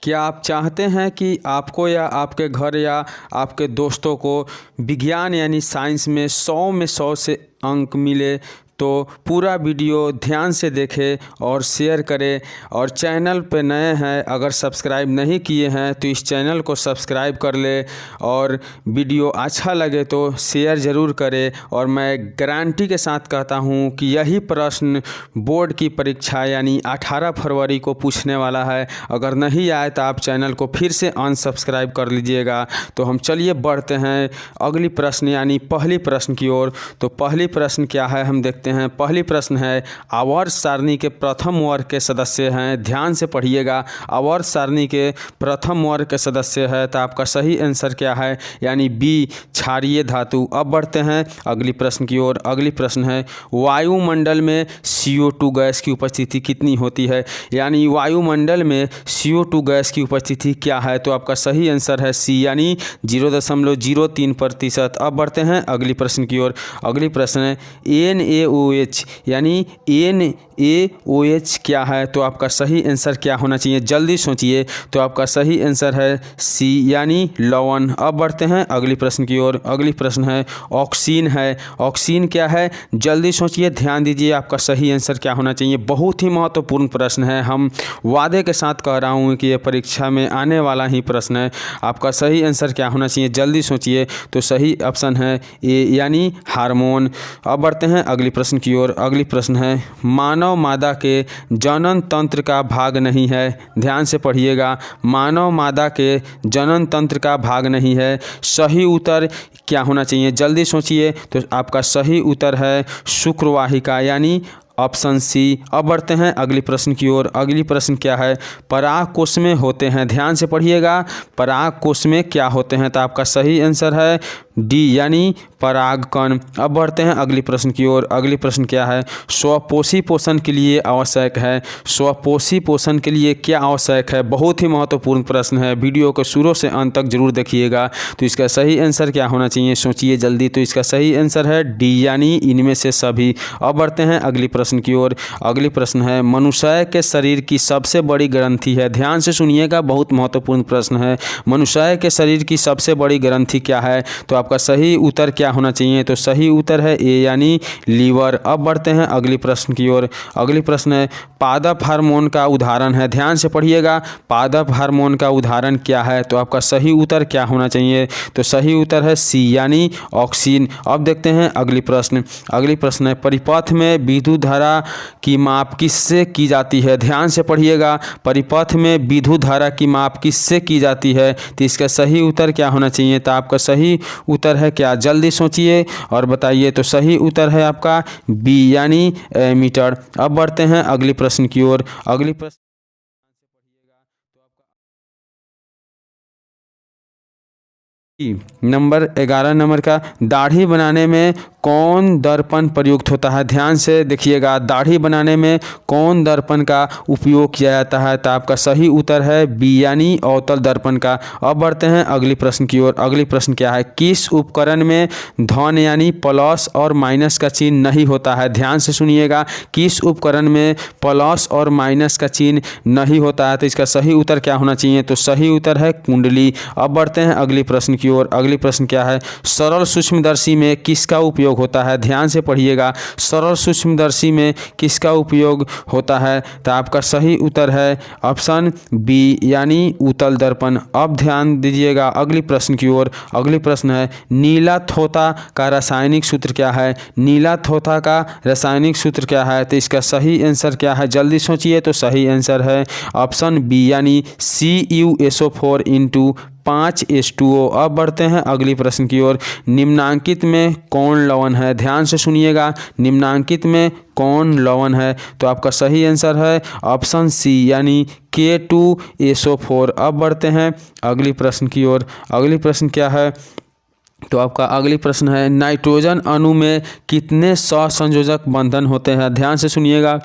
क्या आप चाहते हैं कि आपको या आपके घर या आपके दोस्तों को विज्ञान यानी साइंस में 100 में 100 से अंक मिले? तो पूरा वीडियो ध्यान से देखें और शेयर करें। और चैनल पे नए हैं, अगर सब्सक्राइब नहीं किए हैं तो इस चैनल को सब्सक्राइब कर ले और वीडियो अच्छा लगे तो शेयर ज़रूर करें। और मैं गारंटी के साथ कहता हूँ कि यही प्रश्न बोर्ड की परीक्षा यानी 18 फरवरी को पूछने वाला है। अगर नहीं आए तो आप चैनल को फिर से अनसब्सक्राइब कर लीजिएगा। तो हम चलिए बढ़ते हैं अगली प्रश्न यानी पहली प्रश्न की ओर। तो पहली प्रश्न क्या है हम देखते हैं। पहली प्रश्न है, आवर्त सारणी के प्रथम वर्ग के सदस्य हैं। ध्यान से पढ़िएगा, आवर्त सारणी के प्रथम वर्ग के सदस्य है। तो आपका सही आंसर क्या है यानी बी, क्षारीय धातु। अब बढ़ते हैं अगली प्रश्न की ओर। अगली प्रश्न है, वायुमंडल में CO2 गैस की उपस्थिति कितनी होती है? यानी वायुमंडल में CO2 गैस की उपस्थिति क्या है? तो आपका सही आंसर है सी यानी 0.03%। अब बढ़ते हैं अगली प्रश्न की ओर। अगली प्रश्न है, NaOH यानी NaOH क्या है? तो आपका सही आंसर क्या होना चाहिए? जल्दी सोचिए। तो आपका सही आंसर है सी यानी लवण। अब बढ़ते हैं अगली प्रश्न की ओर। अगली प्रश्न है, ऑक्सीन है। ऑक्सीन क्या है? जल्दी सोचिए, ध्यान दीजिए, आपका सही आंसर क्या होना चाहिए? बहुत ही महत्वपूर्ण प्रश्न है। हम वादे के साथ कह रहा हूँ कि ये परीक्षा में आने वाला ही प्रश्न है। आपका सही आंसर क्या होना चाहिए? जल्दी सोचिए। तो सही ऑप्शन है ए यानी हार्मोन। अब बढ़ते हैं अगली प्रश्न की ओर। अगली प्रश्न है, मानव मादा के जनन तंत्र का भाग नहीं है। ध्यान से पढ़िएगा, मानव मादा के जनन तंत्र का भाग नहीं है। सही उत्तर क्या होना चाहिए? जल्दी सोचिए। तो आपका सही उत्तर है शुक्रवाहिका यानी ऑप्शन सी। अब बढ़ते हैं अगली प्रश्न की ओर। अगली प्रश्न क्या है? पराग कोश में होते हैं। ध्यान से पढ़िएगा, पराग कोश में क्या होते हैं? तो आपका सही आंसर है डी यानी परागकण। अब बढ़ते हैं अगली प्रश्न की ओर। अगली प्रश्न क्या है? स्वपोषी पोषण के लिए आवश्यक है। स्वपोषी पोषण के लिए क्या आवश्यक है? बहुत ही महत्वपूर्ण प्रश्न है। वीडियो को शुरू से अंत तक जरूर देखिएगा। तो इसका सही आंसर क्या होना चाहिए? सोचिए जल्दी। तो इसका सही आंसर है डी यानी इनमें से सभी। अब बढ़ते हैं अगली प्रश्न की ओर। अगली प्रश्न है, मनुष्य के शरीर की सबसे बड़ी ग्रंथि है। ध्यान से सुनिएगा, बहुत महत्वपूर्ण प्रश्न है। मनुष्य के शरीर की सबसे बड़ी ग्रंथि क्या है? तो आपका सही उत्तर क्या होना चाहिए? तो सही उत्तर है ए यानी लीवर। अब बढ़ते हैं अगली प्रश्न की ओर। अगली प्रश्न है, पादप हार्मोन का उदाहरण है। ध्यान से पढ़िएगा, पादप हार्मोन का उदाहरण क्या है? तो आपका सही उत्तर क्या होना चाहिए? तो सही उत्तर है सी यानी ऑक्सीन। अब देखते हैं अगली प्रश्न। अगली प्रश्न है, परिपथ में विद्युत धारा की माप किससे की जाती है? ध्यान से पढ़िएगा, परिपथ में विद्युत धारा की माप किससे की जाती है? तो इसका सही उत्तर क्या होना चाहिए? तो आपका सही उत्तर है क्या? जल्दी सोचिए और बताइए। तो सही उत्तर है आपका बी यानी मीटर। अब बढ़ते हैं अगली प्रश्न की ओर। अगली प्रश्न नंबर 11 नंबर का, दाढ़ी बनाने में कौन दर्पण प्रयुक्त होता है? ध्यान से देखिएगा, दाढ़ी बनाने में कौन दर्पण का उपयोग किया जाता है? तो आपका सही उत्तर है बी यानी अवतल दर्पण का। अब बढ़ते हैं अगली प्रश्न की ओर। अगली प्रश्न क्या है? किस उपकरण में धन यानी प्लस और माइनस का चिन्ह नहीं होता है? ध्यान से सुनिएगा, किस उपकरण में प्लस और माइनस का चिन्ह नहीं होता है? तो इसका सही उत्तर क्या होना चाहिए? तो सही उत्तर है कुंडली। अब बढ़ते हैं अगली प्रश्न की ओर। अगली प्रश्न क्या है? सरल सूक्ष्मदर्शी में किसका उपयोग होता है? ध्यान से पढ़िएगा, सरल सूक्ष्मदर्शी में किसका उपयोग होता है? तो आपका सही उत्तर है ऑप्शन बी यानी उत्तल दर्पण। अब ध्यान दीजिएगा अगली प्रश्न की ओर। अगली प्रश्न है, नीला थोथा का रासायनिक सूत्र क्या है? नीला थोथा का रासायनिक सूत्र क्या है? तो इसका सही आंसर क्या है? जल्दी सोचिए। तो सही आंसर है ऑप्शन बी यानी CuSO4 × 5H2O। अब बढ़ते हैं अगली प्रश्न की ओर। निम्नांकित में कौन लवण है? ध्यान से सुनिएगा, निम्नांकित में कौन लवण है? तो आपका सही आंसर है ऑप्शन सी यानी K2SO4। अब बढ़ते हैं अगली प्रश्न की ओर। अगली प्रश्न क्या है? तो आपका अगली प्रश्न है, नाइट्रोजन अणु में कितने सहसंयोजक बंधन होते हैं? ध्यान से सुनिएगा,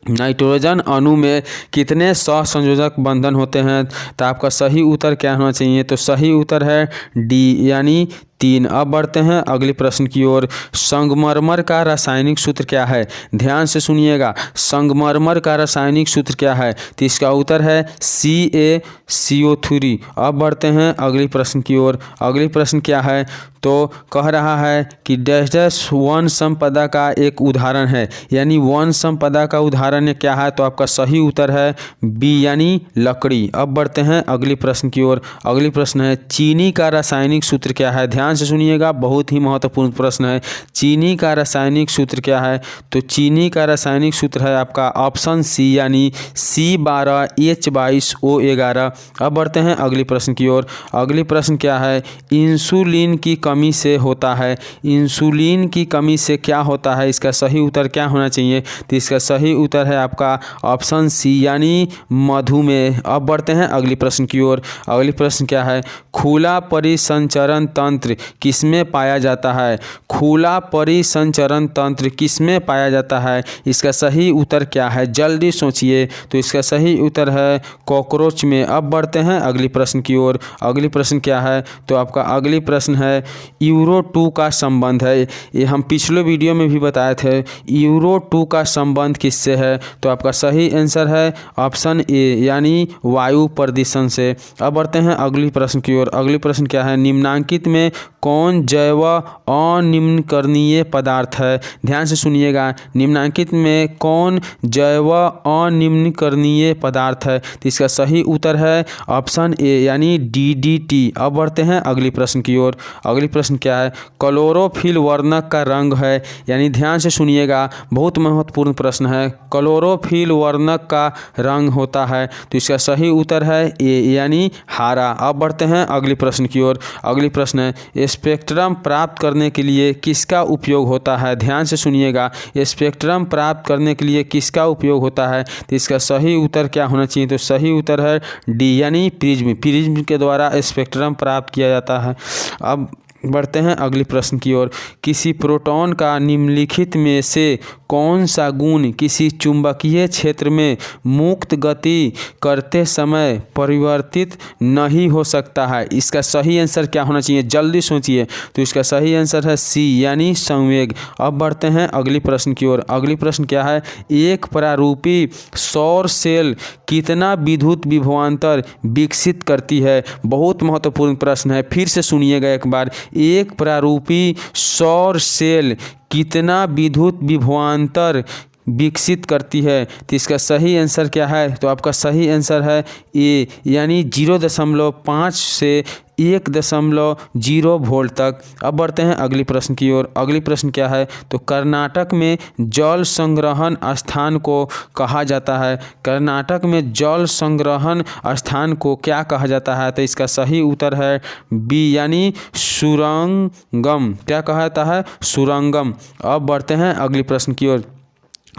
नाइट्रोजन अणु में कितने सहसंयोजक बंधन होते हैं? तो आपका सही उत्तर क्या होना चाहिए? तो सही उत्तर है डी यानी 3। अब बढ़ते हैं अगले प्रश्न की ओर। संगमरमर का रासायनिक सूत्र क्या है? ध्यान से सुनिएगा, संगमरमर का रासायनिक सूत्र क्या है? तो इसका उत्तर है CaCO3। अब बढ़ते हैं अगले प्रश्न की ओर। अगली प्रश्न क्या है? तो कह रहा है कि डैश डैश वन संपदा का एक उदाहरण है, यानी वन संपदा का उदाहरण क्या है? तो आपका सही उत्तर है बी यानी लकड़ी। अब बढ़ते हैं अगले प्रश्न की ओर। अगली प्रश्न है चीनी का रासायनिक सूत्र क्या है? ध्यान से सुनिएगा, बहुत ही महत्वपूर्ण प्रश्न है। चीनी का रासायनिक सूत्र क्या है? तो चीनी का रासायनिक सूत्र है आपका ऑप्शन सी यानी C12H22O11। अब बढ़ते हैं अगले प्रश्न की ओर। अगले प्रश्न क्या है? इंसुलिन की कमी से होता है। इंसुलिन की कमी से क्या होता है? इसका सही उत्तर क्या होना चाहिए? तो इसका सही उत्तर है आपका ऑप्शन सी यानी मधुमेह। अब बढ़ते हैं अगले प्रश्न की ओर। अगली प्रश्न क्या है? खुला परिसंचरण तंत्र किसमें पाया जाता है? खुला परिसंचरण तंत्र किसमें पाया जाता है? इसका सही उत्तर क्या है? जल्दी सोचिए। तो इसका सही उत्तर है कॉकरोच में। अब बढ़ते हैं अगली प्रश्न की ओर। अगली प्रश्न क्या है? तो आपका अगली प्रश्न है यूरो 2 का संबंध है। ये हम पिछले वीडियो में भी बताए थे। यूरो 2 का संबंध किससे है? तो आपका सही आंसर है ऑप्शन ए यानी वायु प्रदूषण से। अब बढ़ते हैं अगली प्रश्न की ओर। अगली प्रश्न क्या है? निम्नांकित में कौन जैव अनिम्नकरणीय पदार्थ है? ध्यान से सुनिएगा, निम्नांकित में कौन जैव अनिम्नकरणीय पदार्थ है? तो इसका सही उत्तर है ऑप्शन ए यानी DDT। अब बढ़ते हैं अगली प्रश्न की ओर। अगली प्रश्न क्या है? क्लोरोफिल वर्णक का रंग है, यानी ध्यान से सुनिएगा, बहुत महत्वपूर्ण प्रश्न है। क्लोरोफिल वर्णक का रंग होता है, तो इसका सही उत्तर है ए यानी हरा। अब बढ़ते हैं अगले प्रश्न की ओर। अगली प्रश्न है स्पेक्ट्रम प्राप्त करने के लिए किसका उपयोग होता है? ध्यान से सुनिएगा, स्पेक्ट्रम प्राप्त करने के लिए किसका उपयोग होता है? तो इसका सही उत्तर क्या होना चाहिए? तो सही उत्तर है डी यानी प्रिज्म। प्रिज्म के द्वारा स्पेक्ट्रम प्राप्त किया जाता है। अब बढ़ते हैं अगले प्रश्न की ओर। किसी प्रोटॉन का निम्नलिखित में से कौन सा गुण किसी चुंबकीय क्षेत्र में मुक्त गति करते समय परिवर्तित नहीं हो सकता है? इसका सही आंसर क्या होना चाहिए? जल्दी सोचिए। तो इसका सही आंसर है सी यानी संवेग। अब बढ़ते हैं अगली प्रश्न की ओर। अगली प्रश्न क्या है? एक प्रारूपी सौर सेल कितना विद्युत विभवांतर विकसित करती है? बहुत महत्वपूर्ण प्रश्न है, फिर से सुनिएगा एक बार। एक प्रारूपी सौर सेल कितना विद्युत विभवांतर विकसित करती है? तो इसका सही आंसर क्या है? तो आपका सही आंसर है ए यानी 0.5 से 1.0 वोल्ट तक। अब बढ़ते हैं अगली प्रश्न की ओर। अगली प्रश्न क्या है? तो कर्नाटक में जल संग्रहण स्थान को कहा जाता है। कर्नाटक में जल संग्रहण स्थान को क्या कहा जाता है? तो इसका सही उत्तर है बी यानी सुरंगम। क्या कहा जाता है? सुरंगम। अब बढ़ते हैं अगली प्रश्न की ओर।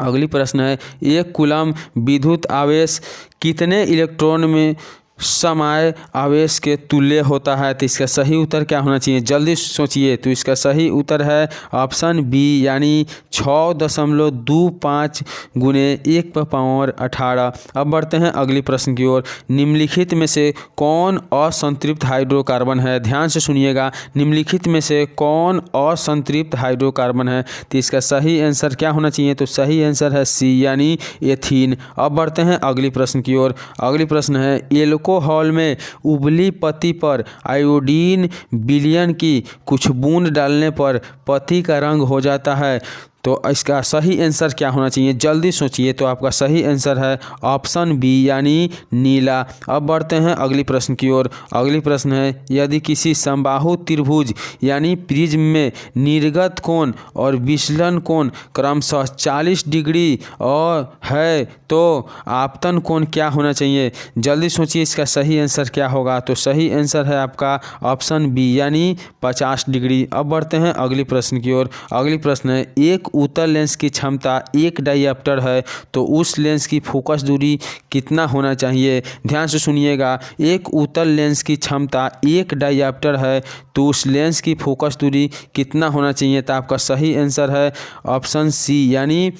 अगली प्रश्न है एक कूलम विद्युत आवेश कितने इलेक्ट्रॉन में समय आवेश के तुल्य होता है? तो इसका सही उत्तर क्या होना चाहिए? जल्दी सोचिए। तो इसका सही उत्तर है ऑप्शन बी यानी 6.25 गुने 10⁻18। अब बढ़ते हैं अगली प्रश्न की ओर। निम्नलिखित में से कौन असंतृप्त हाइड्रोकार्बन है? ध्यान से सुनिएगा, निम्नलिखित में से कौन असंतृप्त हाइड्रोकार्बन है? तो इसका सही आंसर क्या होना चाहिए? तो सही आंसर है सी यानी एथीन। अब बढ़ते हैं अगली प्रश्न की ओर। अगली प्रश्न है एल्कोहल में उबली पत्ती पर आयोडीन विलयन की कुछ बूंद डालने पर पत्ती का रंग हो जाता है, तो इसका सही आंसर क्या होना चाहिए? जल्दी सोचिए। तो आपका सही आंसर है ऑप्शन बी यानी नीला। अब बढ़ते हैं अगली प्रश्न की ओर। अगली प्रश्न है यदि किसी समबाहु त्रिभुज यानी प्रिज्म में निर्गत कोण और विचलन कोण क्रमशः 40 डिग्री और है तो आपतन कोण क्या होना चाहिए? जल्दी सोचिए, इसका सही आंसर क्या होगा? तो सही आंसर है आपका ऑप्शन बी यानी 50 डिग्री। अब बढ़ते हैं अगली प्रश्न की ओर। अगली प्रश्न है एक उत्तल लेंस की क्षमता 1 डायप्टर है तो उस लेंस की फोकस दूरी कितना होना चाहिए? ध्यान से सुनिएगा, एक उत्तल लेंस की क्षमता 1 डायप्टर है तो उस लेंस की फोकस दूरी कितना होना चाहिए? तो आपका सही आंसर है ऑप्शन सी यानी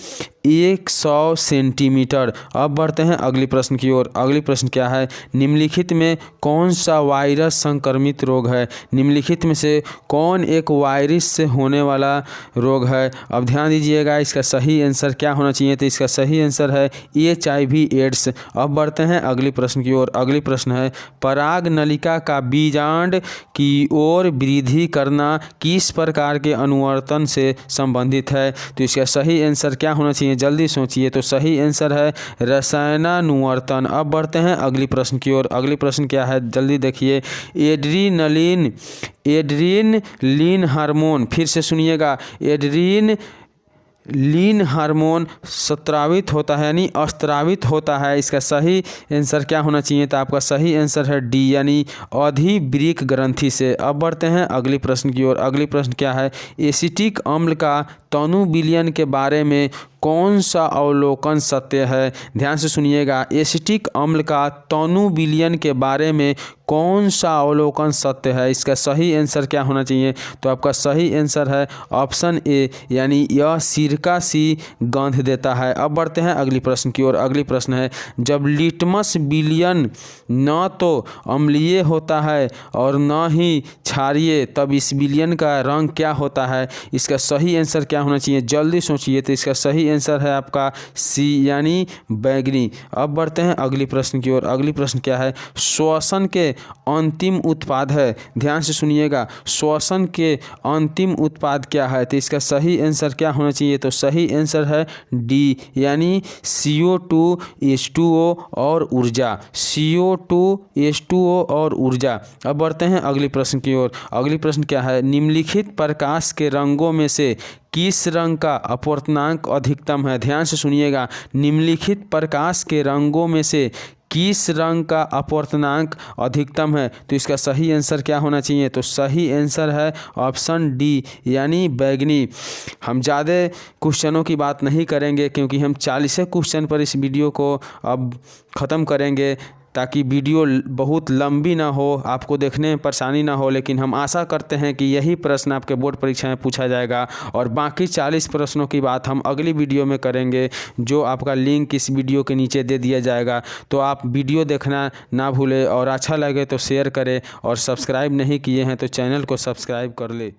100 सेंटीमीटर। अब बढ़ते हैं अगली प्रश्न की ओर। अगली प्रश्न क्या है, निम्नलिखित में कौन सा वायरस संक्रमित रोग है। निम्नलिखित में से कौन एक वायरस से होने वाला रोग है। अब ध्यान दीजिएगा, इसका सही आंसर क्या होना चाहिए, तो इसका सही आंसर है HIV एड्स। अब बढ़ते हैं अगली प्रश्न की ओर। अगली प्रश्न है, पराग नलिका का बीजांड की ओर वृद्धि करना किस प्रकार के अनुवर्तन से संबंधित है। तो इसका सही आंसर क्या होना चाहिए, जल्दी सोचिए। तो सही आंसर है रसायनानुवर्तन। अब बढ़ते हैं अगली प्रश्न की ओर। अगली प्रश्न क्या है, जल्दी देखिए। एड्रीनलिन हार्मोन, फिर से सुनिएगा, एड्रीनलिन हार्मोन स्रावित होता है यानी अस्रावित होता है। इसका सही आंसर क्या होना चाहिए, तो आपका सही आंसर है डी यानी अधिवृक्क ग्रंथि से। अब बढ़ते हैं अगली प्रश्न की ओर। अगली प्रश्न क्या है, एसिटिक अम्ल का तनु विलयन के बारे में कौन सा अवलोकन सत्य है। ध्यान से सुनिएगा, एसिटिक अम्ल का तनु विलयन के बारे में कौन सा अवलोकन सत्य है। इसका सही आंसर क्या होना चाहिए, तो आपका सही आंसर है ऑप्शन ए यानी यह सिरका सी गंध देता है। अब बढ़ते हैं अगली प्रश्न की ओर। अगली प्रश्न है, जब लिटमस विलयन न तो अम्लीय होता है और न ही क्षारीय, तब इस विलयन का रंग क्या होता है। इसका सही आंसर क्या होना चाहिए, जल्दी सोचिए। तो इसका सही आंसर है आपका सी यानी बैगनी। अब बढ़ते हैं अगली प्रश्न की ओर। अगली प्रश्न क्या है, श्वसन के अंतिम उत्पाद है। ध्यान से सुनिएगा, श्वसन के अंतिम उत्पाद क्या है, तो इसका सही आंसर क्या होना चाहिए, तो सही आंसर है डी यानी CO2 H2O और ऊर्जा। CO2 H2O और ऊर्जा। अब बढ़ते हैं अगली प्रश्न की ओर। अगली प्रश्न क्या है, निम्नलिखित प्रकाश के रंगों में से किस रंग का अपवर्तनांक अधिकतम है। ध्यान से सुनिएगा, निम्नलिखित प्रकाश के रंगों में से किस रंग का अपवर्तनांक अधिकतम है, तो इसका सही आंसर क्या होना चाहिए, तो सही आंसर है ऑप्शन डी यानी बैगनी। हम ज़्यादा क्वेश्चनों की बात नहीं करेंगे क्योंकि हम 40 क्वेश्चन पर इस वीडियो को अब ख़त्म करेंगे ताकि वीडियो बहुत लंबी ना हो, आपको देखने में परेशानी ना हो। लेकिन हम आशा करते हैं कि यही प्रश्न आपके बोर्ड परीक्षा में पूछा जाएगा और बाकी 40 प्रश्नों की बात हम अगली वीडियो में करेंगे, जो आपका लिंक इस वीडियो के नीचे दे दिया जाएगा। तो आप वीडियो देखना ना भूलें और अच्छा लगे तो शेयर करें और सब्सक्राइब नहीं किए हैं तो चैनल को सब्सक्राइब कर ले।